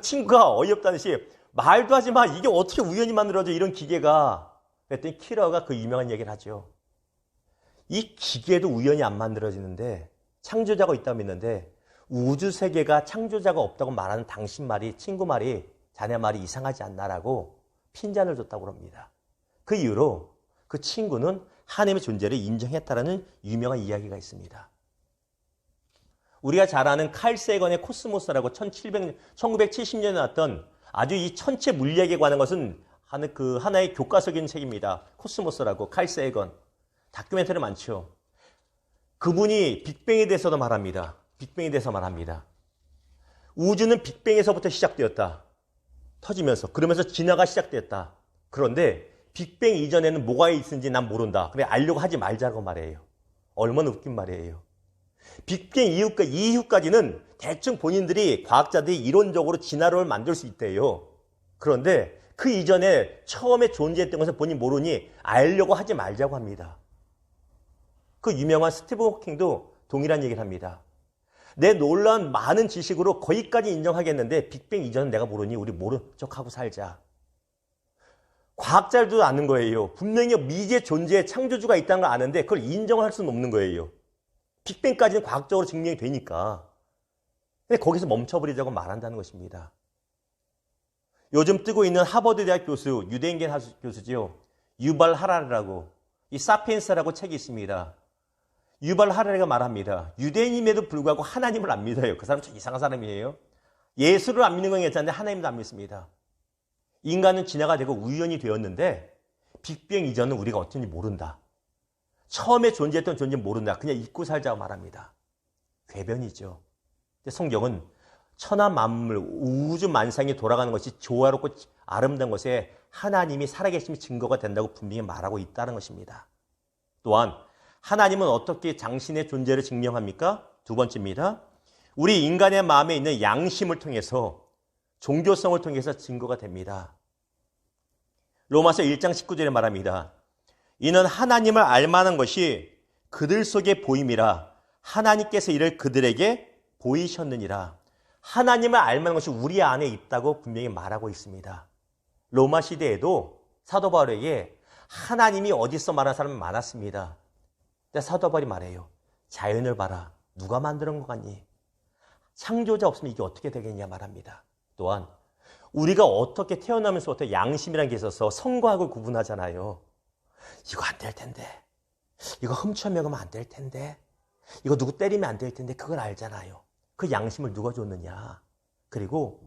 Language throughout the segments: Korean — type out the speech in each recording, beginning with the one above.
친구가 어이없다는 듯이 말도 하지 마. 이게 어떻게 우연히 만들어져 이런 기계가. 그랬더니 키러가 그 유명한 얘기를 하죠. 이 기계도 우연히 안 만들어지는데 창조자가 있다고 믿는데 우주 세계가 창조자가 없다고 말하는 당신 말이, 친구 말이, 자네 말이 이상하지 않나라고 핀잔을 줬다고 합니다. 그 이후로 그 친구는 하나님의 존재를 인정했다라는 유명한 이야기가 있습니다. 우리가 잘 아는 칼 세건의 코스모스라고 1970년에 나왔던 아주 이 천체 물리학에 관한 것은 하나의 교과서적인 책입니다. 코스모스라고 칼 세건. 다큐멘터리 많죠. 그분이 빅뱅에 대해서도 말합니다. 빅뱅에 대해서 말합니다. 우주는 빅뱅에서부터 시작되었다. 터지면서. 그러면서 진화가 시작됐다. 그런데 빅뱅 이전에는 뭐가 있는지 난 모른다. 그래 알려고 하지 말자고 말해요. 얼마나 웃긴 말이에요. 빅뱅 이후까지는 대충 본인들이 과학자들이 이론적으로 진화론을 만들 수 있대요. 그런데 그 이전에 처음에 존재했던 것을 본인이 모르니 알려고 하지 말자고 합니다. 그 유명한 스티븐 호킹도 동일한 얘기를 합니다. 내 놀라운 많은 지식으로 거기까지 인정하겠는데 빅뱅 이전은 내가 모르니 우리 모른 척하고 살자. 과학자들도 아는 거예요. 분명히 미지의 존재에 창조주가 있다는 걸 아는데 그걸 인정할 수는 없는 거예요. 빅뱅까지는 과학적으로 증명이 되니까. 근데 거기서 멈춰버리자고 말한다는 것입니다. 요즘 뜨고 있는 하버드 대학 교수, 유대인계 교수지요. 유발 하라리라고. 이 사피엔스라고 책이 있습니다. 유발 하라리가 말합니다. 유대인임에도 불구하고 하나님을 안 믿어요. 그 사람 참 이상한 사람이에요. 예수를 안 믿는 건 괜찮은데 하나님도 안 믿습니다. 인간은 진화가 되고 우연히 되었는데 빅뱅 이전은 우리가 어쩐지 모른다. 처음에 존재했던 존재는 모른다. 그냥 잊고 살자고 말합니다. 궤변이죠. 근데 성경은 천하 만물, 우주 만상이 돌아가는 것이 조화롭고 아름다운 것에 하나님이 살아계심이 증거가 된다고 분명히 말하고 있다는 것입니다. 또한 하나님은 어떻게 당신의 존재를 증명합니까? 두 번째입니다. 우리 인간의 마음에 있는 양심을 통해서, 종교성을 통해서 증거가 됩니다. 로마서 1장 19절에 말합니다. 이는 하나님을 알만한 것이 그들 속에 보임이라 하나님께서 이를 그들에게 보이셨느니라. 하나님을 알만한 것이 우리 안에 있다고 분명히 말하고 있습니다. 로마 시대에도 사도 바울에게 하나님이 어디서 말하는 사람이 많았습니다. 근데 사도 바울이 말해요. 자연을 봐라. 누가 만드는 것 같니? 창조자 없으면 이게 어떻게 되겠냐 말합니다. 또한 우리가 어떻게 태어나면서부터 양심이라는 게 있어서 선과 악을 구분하잖아요. 이거 안 될 텐데. 이거 훔쳐 먹으면 안 될 텐데. 이거 누구 때리면 안 될 텐데. 그걸 알잖아요. 그 양심을 누가 줬느냐. 그리고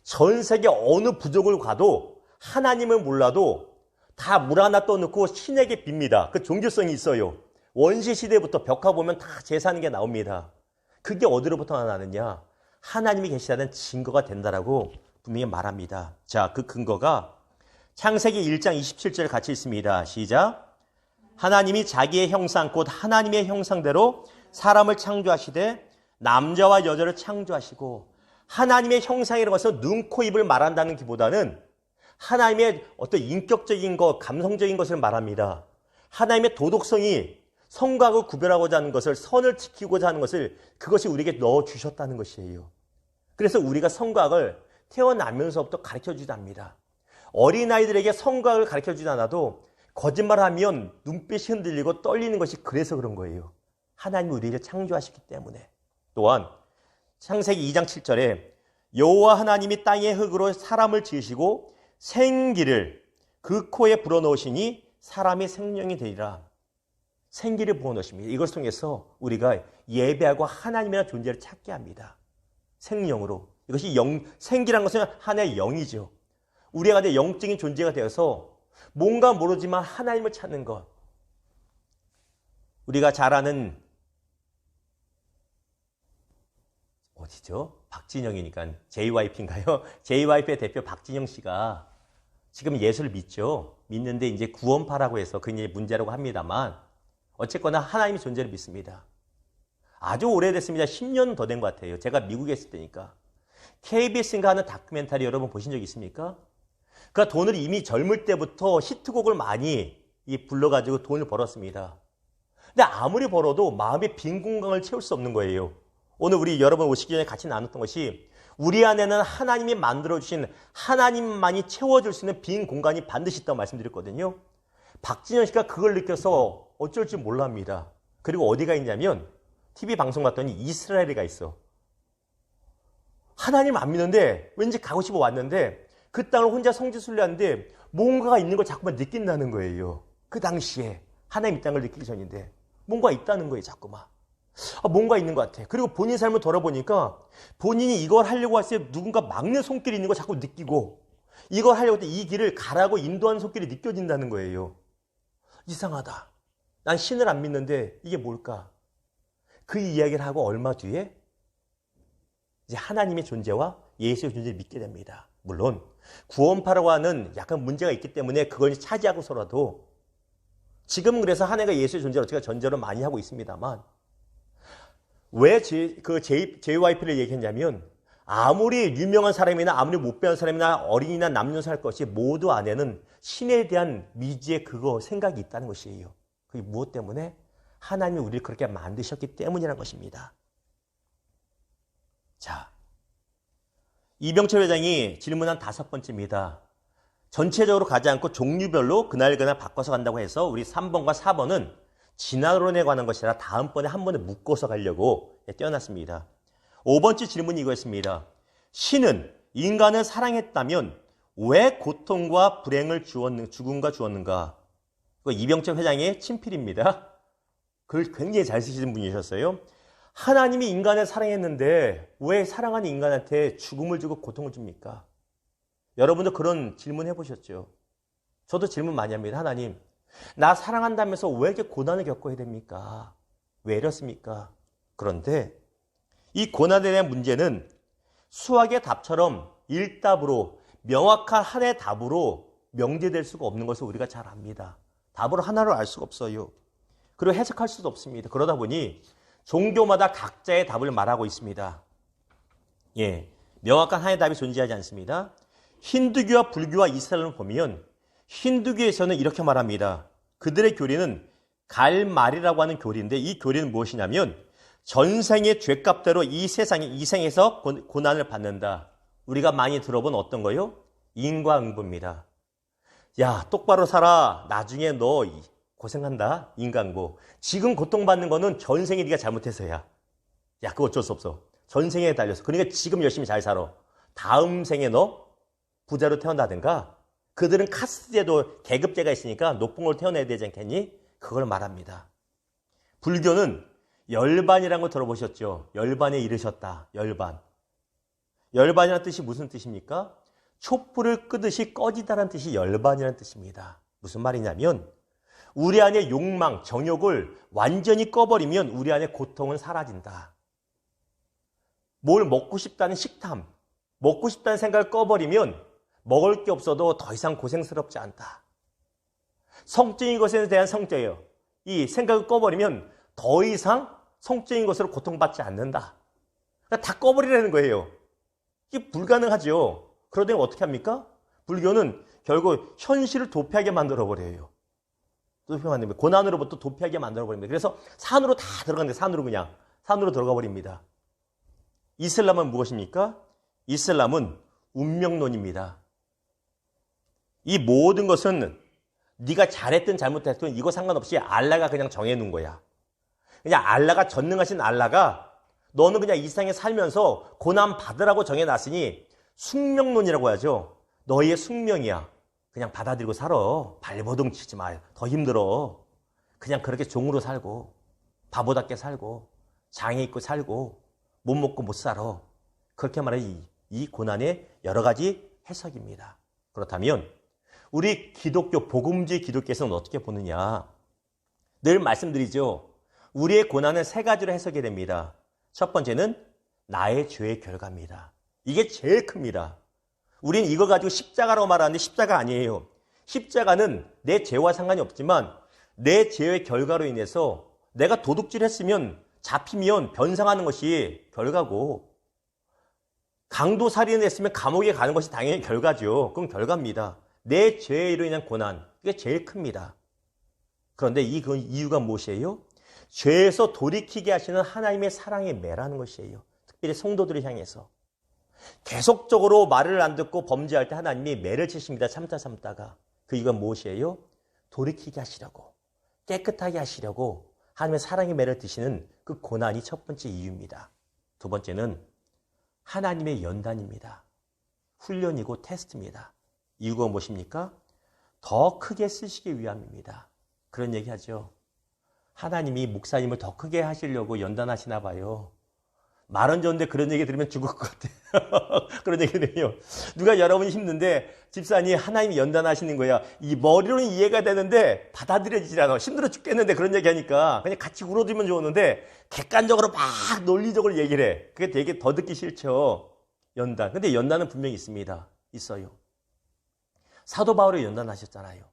전 세계 어느 부족을 가도 하나님을 몰라도 다 물 하나 떠놓고 신에게 빕니다. 그 종교성이 있어요. 원시시대부터 벽화 보면 다 제사하는 게 나옵니다. 그게 어디로부터 나느냐. 하나님이 계시다는 증거가 된다라고 분명히 말합니다. 자, 그 근거가 창세기 1장 27절 같이 있습니다. 시작. 하나님이 자기의 형상 곧 하나님의 형상대로 사람을 창조하시되 남자와 여자를 창조하시고, 하나님의 형상이라는 것은 눈, 코, 입을 말한다는 것보다는 하나님의 어떤 인격적인 것, 감성적인 것을 말합니다. 하나님의 도덕성이 선과 악을 구별하고자 하는 것을, 선을 지키고자 하는 것을, 그것이 우리에게 넣어주셨다는 것이에요. 그래서 우리가 선과 악을 태어나면서부터 가르쳐주지 않습니다. 어린아이들에게 선과 악을 가르쳐주지 않아도 거짓말하면 눈빛이 흔들리고 떨리는 것이 그래서 그런 거예요. 하나님이 우리를 창조하셨기 때문에. 또한 창세기 2장 7절에 여호와 하나님이 땅의 흙으로 사람을 지으시고 생기를 그 코에 불어넣으시니 사람이 생명이 되리라. 생기를 불어넣으십니다. 이걸 통해서 우리가 예배하고 하나님이라는 존재를 찾게 합니다. 생명으로. 이것이 생기라는 것은 하나의 영이죠. 우리가 내 영적인 존재가 되어서 뭔가 모르지만 하나님을 찾는 것. 우리가 잘 아는 어디죠? 박진영이니까 JYP인가요? JYP의 대표 박진영 씨가 지금 예수를 믿죠. 믿는데 이제 구원파라고 해서 그게 문제라고 합니다만 어쨌거나 하나님의 존재를 믿습니다. 아주 오래됐습니다. 10년 더 된 것 같아요. 제가 미국에 있을 때니까. KBS인가 하는 다큐멘터리 여러분 보신 적 있습니까? 그러니까 돈을 이미 젊을 때부터 히트곡을 많이 불러가지고 돈을 벌었습니다. 근데 아무리 벌어도 마음의 빈 공간을 채울 수 없는 거예요. 오늘 우리 여러분 오시기 전에 같이 나눴던 것이 우리 안에는 하나님이 만들어주신 하나님만이 채워줄 수 있는 빈 공간이 반드시 있다고 말씀드렸거든요. 박진영 씨가 그걸 느껴서 어쩔 줄 몰랍니다. 그리고 어디가 있냐면 TV 방송 봤더니 이스라엘에 가 있어. 하나님 안 믿는데 왠지 가고 싶어 왔는데 그 땅을 혼자 성지순례하는데 뭔가가 있는 걸 자꾸만 느낀다는 거예요. 그 당시에 하나님 이 땅을 느끼기 전인데 뭔가 있다는 거예요. 자꾸만. 뭔가 있는 것 같아. 그리고 본인 삶을 돌아보니까 본인이 이걸 하려고 했을 때 누군가 막는 손길이 있는 걸 자꾸 느끼고 이걸 하려고 할 때 이 길을 가라고 인도하는 손길이 느껴진다는 거예요. 이상하다. 난 신을 안 믿는데 이게 뭘까? 그 이야기를 하고 얼마 뒤에 이제 하나님의 존재와 예수의 존재를 믿게 됩니다. 물론 구원파라고 하는 약간 문제가 있기 때문에 그걸 차지하고서라도 지금은 그래서 한 해가 예수의 존재를 제가 전제로 많이 하고 있습니다만 왜 JYP를 얘기했냐면 아무리 유명한 사람이나 아무리 못 배운 사람이나 어린이나 남녀 할 것이 모두 안에는 신에 대한 미지의 그거 생각이 있다는 것이에요. 그게 무엇 때문에? 하나님이 우리를 그렇게 만드셨기 때문이라는 것입니다. 자, 이병철 회장이 질문한 5번째입니다. 전체적으로 가지 않고 종류별로 그날 바꿔서 간다고 해서 우리 3번과 4번은 진화론에 관한 것이라 다음번에 한 번에 묶어서 가려고 떼어놨습니다. 5번째 질문이 이거였습니다. 신은 인간을 사랑했다면 왜 고통과 불행을 죽음과 주었는가? 이병철 회장의 친필입니다. 글 굉장히 잘 쓰시는 분이셨어요. 하나님이 인간을 사랑했는데 왜 사랑하는 인간한테 죽음을 주고 고통을 줍니까? 여러분도 그런 질문 해보셨죠? 저도 질문 많이 합니다. 하나님, 나 사랑한다면서 왜 이렇게 고난을 겪어야 됩니까? 왜 이렇습니까? 그런데 이 고난에 대한 문제는 수학의 답처럼 일답으로 명확한 하나의 답으로 명제될 수가 없는 것을 우리가 잘 압니다. 답으로 하나로 알 수가 없어요. 그리고 해석할 수도 없습니다. 그러다 보니 종교마다 각자의 답을 말하고 있습니다. 예, 명확한 하나의 답이 존재하지 않습니다. 힌두교와 불교와 이슬람을 보면 힌두교에서는 이렇게 말합니다. 그들의 교리는 갈말이라고 하는 교리인데 이 교리는 무엇이냐면 전생의 죄값대로 이 생에서 고난을 받는다. 우리가 많이 들어본 어떤 거요? 인과응보입니다. 야, 똑바로 살아. 나중에 너 고생한다. 인간고. 지금 고통받는 거는 전생에 네가 잘못해서야. 야, 그거 어쩔 수 없어. 전생에 달려서. 그러니까 지금 열심히 잘 살아. 다음 생에 너 부자로 태어나든가 그들은 카스트제도 계급제가 있으니까 높은 걸 태어나야 되지 않겠니? 그걸 말합니다. 불교는 열반이라는 거 들어보셨죠? 열반에 이르셨다. 열반. 열반이라는 뜻이 무슨 뜻입니까? 촛불을 끄듯이 꺼지다라는 뜻이 열반이라는 뜻입니다. 무슨 말이냐면 우리 안에 욕망, 정욕을 완전히 꺼버리면 우리 안에 고통은 사라진다. 뭘 먹고 싶다는 식탐, 먹고 싶다는 생각을 꺼버리면 먹을 게 없어도 더 이상 고생스럽지 않다. 성적인 것에 대한 성적이에요. 이 생각을 꺼버리면 더 이상 성적인 것으로 고통받지 않는다. 그러니까 다 꺼버리라는 거예요. 이게 불가능하죠. 그러더니 어떻게 합니까? 불교는 결국 현실을 도피하게 만들어버려요. 고난으로부터 도피하게 만들어버립니다. 그래서 산으로 다 들어가는데 산으로 들어가 버립니다. 이슬람은 무엇입니까? 이슬람은 운명론입니다. 이 모든 것은 네가 잘했든 잘못했든 이거 상관없이 알라가 그냥 정해놓은 거야. 그냥 알라가 전능하신 알라가 너는 그냥 이 세상에 살면서 고난 받으라고 정해놨으니 숙명론이라고 하죠. 너희의 숙명이야. 그냥 받아들이고 살아. 발버둥 치지 마. 더 힘들어. 그냥 그렇게 종으로 살고 바보답게 살고 장애 있고 살고 못 먹고 못 살아. 그렇게 말해 이 고난의 여러 가지 해석입니다. 그렇다면 우리 기독교 복음주의 기독교에서는 어떻게 보느냐? 늘 말씀드리죠. 우리의 고난은 3가지로 해석이 됩니다. 첫 번째는 나의 죄의 결과입니다. 이게 제일 큽니다. 우리는 이거 가지고 십자가라고 말하는데 십자가 아니에요. 십자가는 내 죄와 상관이 없지만 내 죄의 결과로 인해서 내가 도둑질했으면 잡히면 변상하는 것이 결과고 강도살인을 했으면 감옥에 가는 것이 당연히 결과죠. 그건 결과입니다. 내 죄로 인한 고난, 이게 제일 큽니다. 그런데 그 이유가 무엇이에요? 죄에서 돌이키게 하시는 하나님의 사랑의 매라는 것이에요. 특별히 성도들을 향해서. 계속적으로 말을 안 듣고 범죄할 때 하나님이 매를 치십니다. 참다가. 그 이유가 무엇이에요? 돌이키게 하시려고, 깨끗하게 하시려고 하나님의 사랑의 매를 드시는 그 고난이 첫 번째 이유입니다. 두 번째는 하나님의 연단입니다. 훈련이고 테스트입니다. 이유가 무엇입니까? 더 크게 쓰시기 위함입니다. 그런 얘기 하죠. 하나님이 목사님을 더 크게 하시려고 연단하시나 봐요. 말은 좋은데 그런 얘기 들으면 죽을 것 같아요. 그런 얘기 들으면 누가 여러분이 힘든데 집사님 하나님이 연단하시는 거야. 이 머리로는 이해가 되는데 받아들여지질 않아. 힘들어 죽겠는데 그런 얘기 하니까 그냥 같이 울어주면 좋은데 객관적으로 막 논리적으로 얘기를 해. 그게 되게 더 듣기 싫죠. 연단. 근데 연단은 분명히 있습니다. 있어요. 사도 바울이 연단하셨잖아요.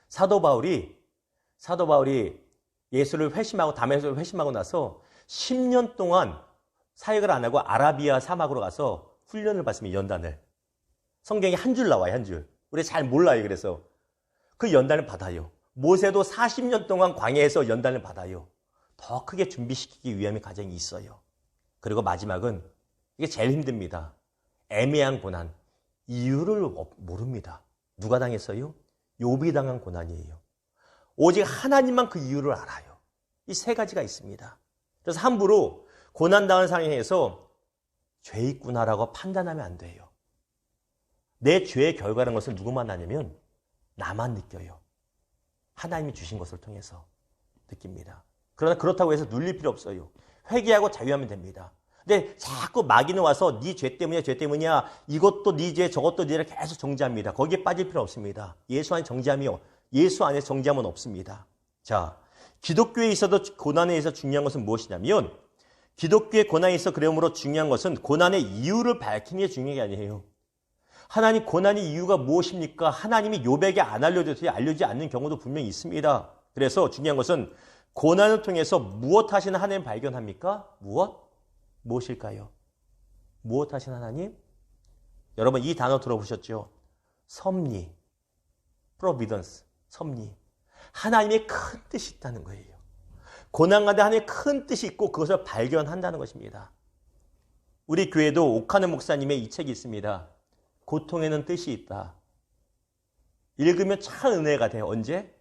사도 바울이 예수를 회심하고 다메섹을 회심하고 나서 10년 동안 사역을 안 하고 아라비아 사막으로 가서 훈련을 받습니다. 연단을. 성경에 한 줄 나와요. 한 줄. 우리 잘 몰라요. 그래서 그 연단을 받아요. 모세도 40년 동안 광야에서 연단을 받아요. 더 크게 준비시키기 위함의 과정이 있어요. 그리고 마지막은 이게 제일 힘듭니다. 애매한 고난. 이유를 모릅니다. 누가 당했어요? 욥이 당한 고난이에요. 오직 하나님만 그 이유를 알아요. 이 세 가지가 있습니다. 그래서 함부로 고난당한 상황에서 죄 있구나라고 판단하면 안 돼요. 내 죄의 결과라는 것을 누구만 아냐면 나만 느껴요. 하나님이 주신 것을 통해서 느낍니다. 그러나 그렇다고 해서 눌릴 필요 없어요. 회개하고 자유하면 됩니다. 근데 자꾸 마귀는 와서 네 죄 때문이야. 이것도 네 죄, 저것도 네 죄를 계속 정죄합니다. 거기에 빠질 필요 없습니다. 예수 안에 정죄함은 없습니다. 자, 기독교에 있어도 고난에 있어서 중요한 것은 무엇이냐면 기독교의 고난에 있어 그러므로 중요한 것은 고난의 이유를 밝히는 게 중요한 게 아니에요. 하나님 고난의 이유가 무엇입니까? 하나님이 욥에게 안 알려줘서 알려지지 않는 경우도 분명히 있습니다. 그래서 중요한 것은 고난을 통해서 무엇 하시는 하나님 발견합니까? 무엇일까요? 무엇 하시는 하나님? 여러분 이 단어 들어보셨죠? 섭리, providence, 섭리. 하나님의 큰 뜻이 있다는 거예요. 고난 가운데 하나님의 큰 뜻이 있고 그것을 발견한다는 것입니다. 우리 교회도 옥하는 목사님의 이 책이 있습니다. 고통에는 뜻이 있다. 읽으면 참 은혜가 돼요. 언제?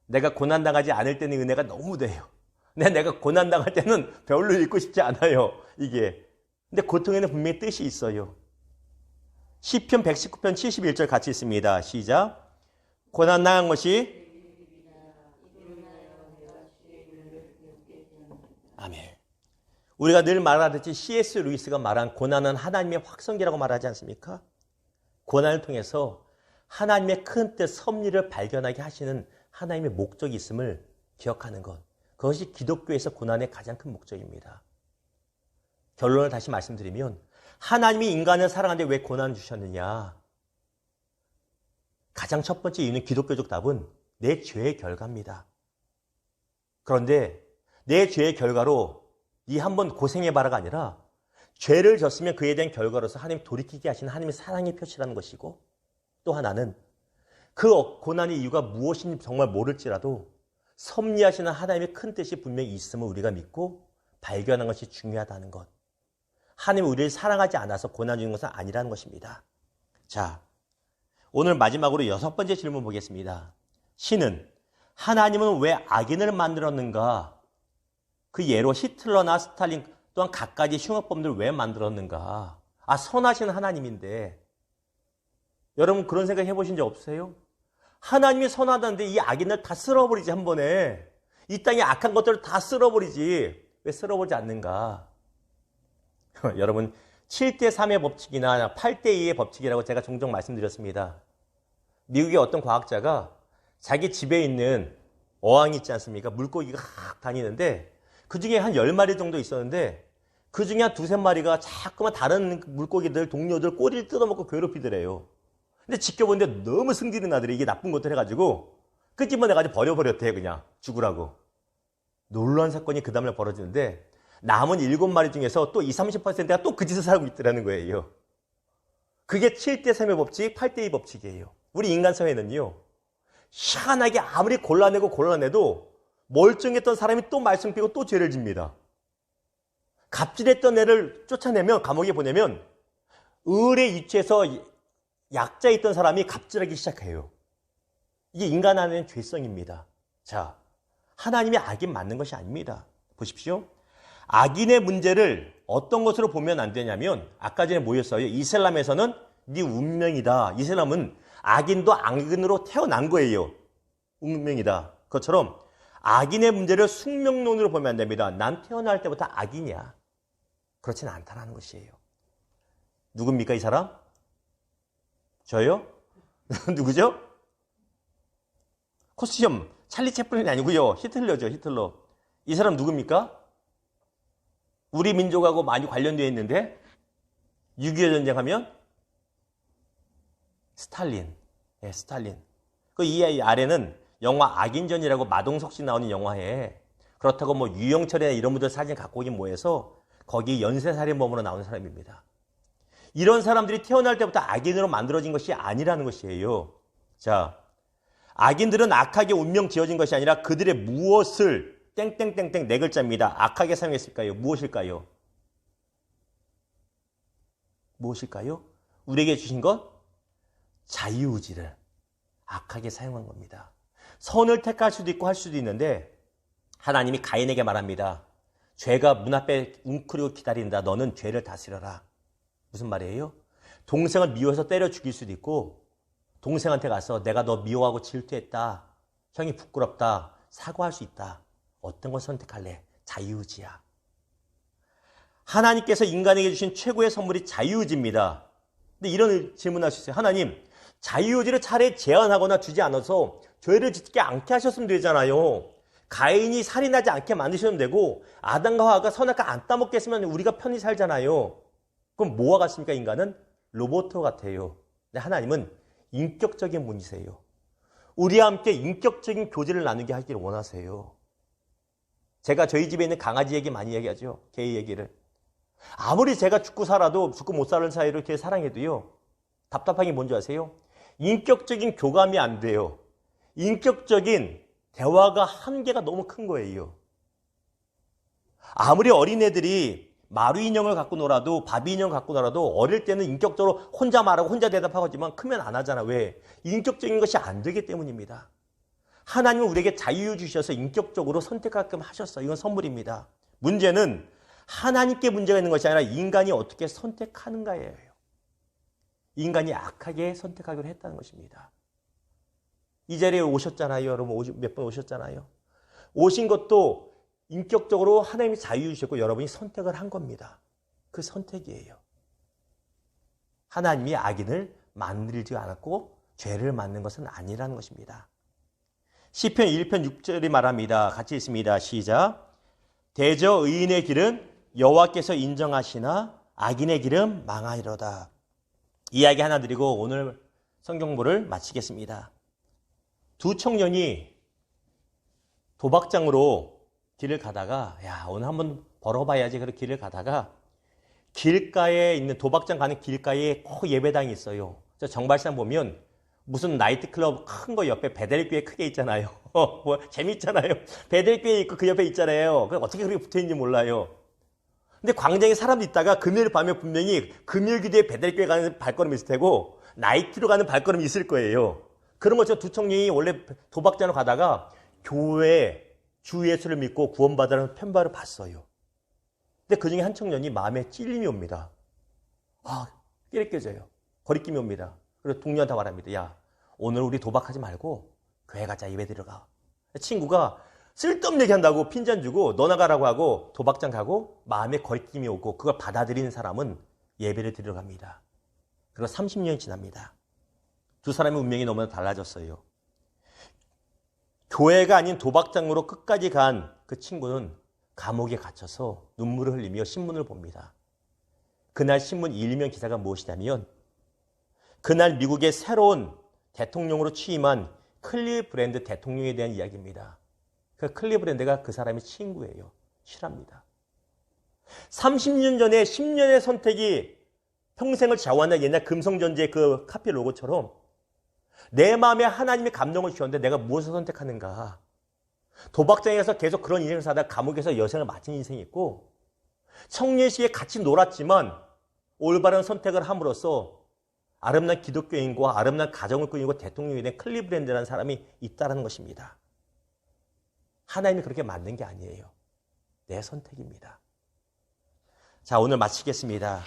내가 고난당하지 않을 때는 은혜가 너무 돼요. 내가 고난당할 때는 별로 읽고 싶지 않아요. 이게. 근데 고통에는 분명히 뜻이 있어요. 시편 119편 71절 같이 있습니다. 시작. 고난당한 것이 아멘. 우리가 늘 말하듯이 C.S. 루이스가 말한 고난은 하나님의 확성기라고 말하지 않습니까? 고난을 통해서 하나님의 큰 뜻, 섭리를 발견하게 하시는 하나님의 목적이 있음을 기억하는 것. 그것이 기독교에서 고난의 가장 큰 목적입니다. 결론을 다시 말씀드리면 하나님이 인간을 사랑하는데 왜 고난을 주셨느냐? 가장 첫 번째 이유는 기독교적 답은 내 죄의 결과입니다. 그런데 내 죄의 결과로 네 한번 고생해봐라가 아니라 죄를 졌으면 그에 대한 결과로서 하나님 돌이키게 하시는 하나님의 사랑의 표시라는 것이고 또 하나는 그 고난의 이유가 무엇인지 정말 모를지라도 섭리하시는 하나님의 큰 뜻이 분명히 있음을 우리가 믿고 발견하는 것이 중요하다는 것. 하나님이 우리를 사랑하지 않아서 고난 주는 것은 아니라는 것입니다. 자, 오늘 마지막으로 6번째 질문 보겠습니다. 신은 하나님은 왜 악인을 만들었는가? 그 예로 히틀러나 스탈린 또한 갖가지 흉악범들을 왜 만들었는가? 선하신 하나님인데 여러분 그런 생각 해보신 적 없으세요? 하나님이 선하다는데 이 악인을 다 쓸어버리지 한 번에. 이 땅에 악한 것들을 다 쓸어버리지. 왜 쓸어버리지 않는가? 여러분 7대3의 법칙이나 8대2의 법칙이라고 제가 종종 말씀드렸습니다. 미국의 어떤 과학자가 자기 집에 있는 어항이 있지 않습니까? 물고기가 막 다니는데 그 중에 한 10마리 정도 있었는데 그 중에 한 2-3마리가 자꾸만 다른 물고기들, 동료들 꼬리를 뜯어먹고 괴롭히더래요. 근데 지켜보는데 너무 승질이 나더래. 이게 나쁜 것들 해가지고 끄집어내가지고 버려버렸대요. 그냥 죽으라고. 놀라운 사건이 그 다음날 벌어지는데 남은 7마리 중에서 또 20-30%가 또 그 짓을 하고 있더라는 거예요. 그게 7대3의 법칙, 8대2 법칙이에요. 우리 인간 사회는요. 희한하게 아무리 골라내도 멀쩡했던 사람이 또 말썽 피고 또 죄를 집니다. 갑질했던 애를 쫓아내면 감옥에 보내면 을의 위치에서 약자에 있던 사람이 갑질하기 시작해요. 이게 인간 안에는 죄성입니다. 자, 하나님이 악인 맞는 것이 아닙니다. 보십시오. 악인의 문제를 어떤 것으로 보면 안 되냐면 아까 전에 뭐였어요? 이슬람에서는 네 운명이다. 이슬람은 악인도 악인으로 태어난 거예요. 운명이다. 그것처럼 악인의 문제를 숙명론으로 보면 안 됩니다. 난 태어날 때부터 악인이야. 그렇지는 않다는 것이에요. 누굽니까 이 사람? 저요? 누구죠? 코스튬 찰리 채플린이 아니고요. 히틀러죠. 히틀러. 이 사람 누굽니까? 우리 민족하고 많이 관련되어 있는데 6.25 전쟁 하면 스탈린. 예, 스탈린. 이 아래는 영화 악인전이라고 마동석 씨 나오는 영화에 그렇다고 뭐 유영철이나 이런 분들 사진 갖고 오긴 뭐해서 거기 연쇄살인범으로 나오는 사람입니다. 이런 사람들이 태어날 때부터 악인으로 만들어진 것이 아니라는 것이에요. 자, 악인들은 악하게 운명 지어진 것이 아니라 그들의 무엇을 땡땡땡땡 네 글자입니다. 악하게 사용했을까요? 무엇일까요? 무엇일까요? 우리에게 주신 것? 자유의지를 악하게 사용한 겁니다. 선을 택할 수도 있고 할 수도 있는데 하나님이 가인에게 말합니다. 죄가 문 앞에 웅크리고 기다린다. 너는 죄를 다스려라. 무슨 말이에요? 동생을 미워해서 때려 죽일 수도 있고 동생한테 가서 내가 너 미워하고 질투했다. 형이 부끄럽다. 사과할 수 있다. 어떤 걸 선택할래? 자유의지야. 하나님께서 인간에게 주신 최고의 선물이 자유의지입니다. 근데 이런 질문을 할 수 있어요. 하나님, 자유의지를 차라리 제한하거나 주지 않아서 죄를 짓게 않게 하셨으면 되잖아요. 가인이 살인하지 않게 만드시면 되고 아담과 하와가 선악과 안 따먹게 했으면 우리가 편히 살잖아요. 그럼 뭐와 같습니까? 인간은 로봇 같아요. 근데 하나님은 인격적인 분이세요. 우리와 함께 인격적인 교제를 나누게 하기를 원하세요. 제가 저희 집에 있는 강아지 얘기 많이 얘기하죠. 개의 얘기를. 아무리 제가 죽고 살아도 죽고 못 사는 사이를 이렇게 사랑해도요. 답답한 게 뭔지 아세요? 인격적인 교감이 안 돼요. 인격적인 대화가 한계가 너무 큰 거예요. 아무리 어린애들이 마루 인형을 갖고 놀아도 바비 인형 갖고 놀아도 어릴 때는 인격적으로 혼자 말하고 혼자 대답하지만 크면 안 하잖아. 왜? 인격적인 것이 안 되기 때문입니다. 하나님은 우리에게 자유 주셔서 인격적으로 선택하게끔 하셨어요. 이건 선물입니다. 문제는 하나님께 문제가 있는 것이 아니라 인간이 어떻게 선택하는가예요. 인간이 악하게 선택하기로 했다는 것입니다. 이 자리에 오셨잖아요. 여러분 몇 번 오셨잖아요. 오신 것도 인격적으로 하나님이 자유 주셨고 여러분이 선택을 한 겁니다. 그 선택이에요. 하나님이 악인을 만들지 않았고 죄를 만든 것은 아니라는 것입니다. 시편 1편 6절이 말합니다. 같이 읽습니다. 시작. 대저 의인의 길은 여호와께서 인정하시나 악인의 길은 망하리로다. 이야기 하나 드리고 오늘 성경부를 마치겠습니다. 두 청년이 도박장으로 길을 가다가 오늘 한번 벌어봐야지. 그렇게 길을 가다가 길가에 있는 도박장 가는 길가에 꼭 예배당이 있어요. 정발산 보면 무슨 나이트클럽 큰 거 옆에 베델교회 크게 있잖아요. 뭐 재밌잖아요. 베델교회 있고 그 옆에 있잖아요. 어떻게 그렇게 붙어있는지 몰라요. 근데 광장에 사람도 있다가 금요일 밤에 분명히 금요일 기도에 베델교회 가는 발걸음이 있을 테고 나이트로 가는 발걸음이 있을 거예요. 그런 것처럼 두 청년이 원래 도박장으로 가다가 교회 주 예수를 믿고 구원받으라는 편바를 봤어요. 근데 그 중에 한 청년이 마음에 찔림이 옵니다. 끼리껴져요. 거리낌이 옵니다. 그래서 동료한테 말합니다. 야, 오늘 우리 도박하지 말고 교회 가자. 예배 들어가. 친구가 쓸데없는 얘기한다고 핀잔 주고 너나 가라고 하고 도박장 가고 마음에 거리낌이 오고 그걸 받아들이는 사람은 예배를 드리러 갑니다. 그리고 30년이 지납니다. 두 사람의 운명이 너무나 달라졌어요. 교회가 아닌 도박장으로 끝까지 간 그 친구는 감옥에 갇혀서 눈물을 흘리며 신문을 봅니다. 그날 신문 일면 기사가 무엇이냐면 그날 미국의 새로운 대통령으로 취임한 클리브랜드 대통령에 대한 이야기입니다. 그 클리브랜드가 그 사람의 친구예요. 실합니다. 30년 전에 10년의 선택이 평생을 좌우한다. 옛날 금성전지의 그 카피 로고처럼 내 마음에 하나님의 감동을 주셨는데 내가 무엇을 선택하는가. 도박장에서 계속 그런 인생을 살다가 감옥에서 여생을 마친 인생이 있고 청년 시기에 같이 놀았지만 올바른 선택을 함으로써 아름다운 기독교인과 아름다운 가정을 꾸리고 대통령이 된 클리브랜드라는 사람이 있다는 것입니다. 하나님이 그렇게 만든 게 아니에요. 내 선택입니다. 자, 오늘 마치겠습니다.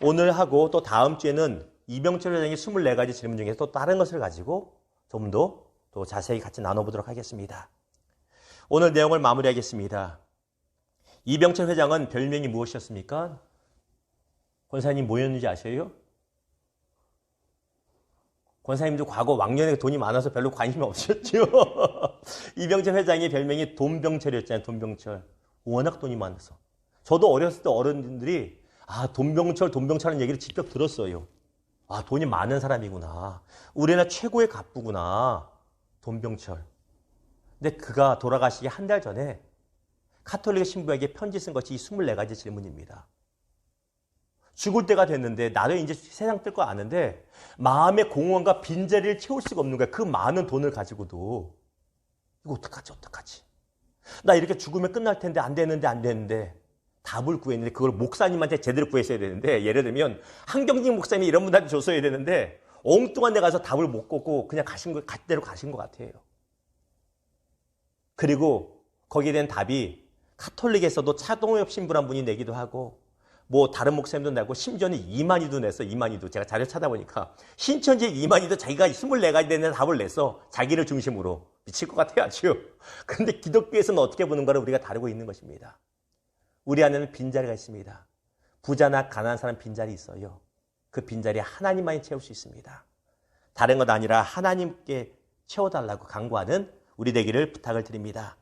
오늘 하고 또 다음 주에는 이병철 회장의 24가지 질문 중에서 또 다른 것을 가지고 좀 더 또 자세히 같이 나눠보도록 하겠습니다. 오늘 내용을 마무리하겠습니다. 이병철 회장은 별명이 무엇이었습니까? 권사님 뭐였는지 아세요? 권사님도 과거 왕년에 돈이 많아서 별로 관심이 없었죠. 이병철 회장의 별명이 돈병철이었잖아요. 돈병철. 워낙 돈이 많아서. 저도 어렸을 때 어른들이 돈병철하는 얘기를 직접 들었어요. 돈이 많은 사람이구나. 우리나라 최고의 갑부구나. 돈병철. 근데 그가 돌아가시기 한 달 전에 카톨릭 신부에게 편지 쓴 것이 이 24가지 질문입니다. 죽을 때가 됐는데 나도 이제 세상 뜰 거 아는데 마음의 공허함과 빈자리를 채울 수가 없는 거야. 그 많은 돈을 가지고도. 이거 어떡하지? 나 이렇게 죽으면 끝날 텐데 안 되는데 답을 구했는데 그걸 목사님한테 제대로 구했어야 되는데 예를 들면 한경진 목사님이 이런 분한테 줬어야 되는데 엉뚱한 데 가서 답을 못 걷고 그냥 갓대로 가신 것 같아요. 그리고 거기에 대한 답이 카톨릭에서도 차동엽 신부란 분이 내기도 하고 뭐 다른 목사님도 내고 심지어는 이만희도 냈어. 이만희도. 제가 자료 찾아보니까 신천지 이만희도 자기가 24가지 되는 답을 냈어. 자기를 중심으로. 미칠 것 같아요 아주. 그런데 기독교에서는 어떻게 보는가를 우리가 다루고 있는 것입니다. 우리 안에는 빈자리가 있습니다. 부자나 가난한 사람 빈자리 있어요. 그 빈자리 하나님만이 채울 수 있습니다. 다른 것 아니라 하나님께 채워달라고 간구하는 우리 되기를 부탁을 드립니다.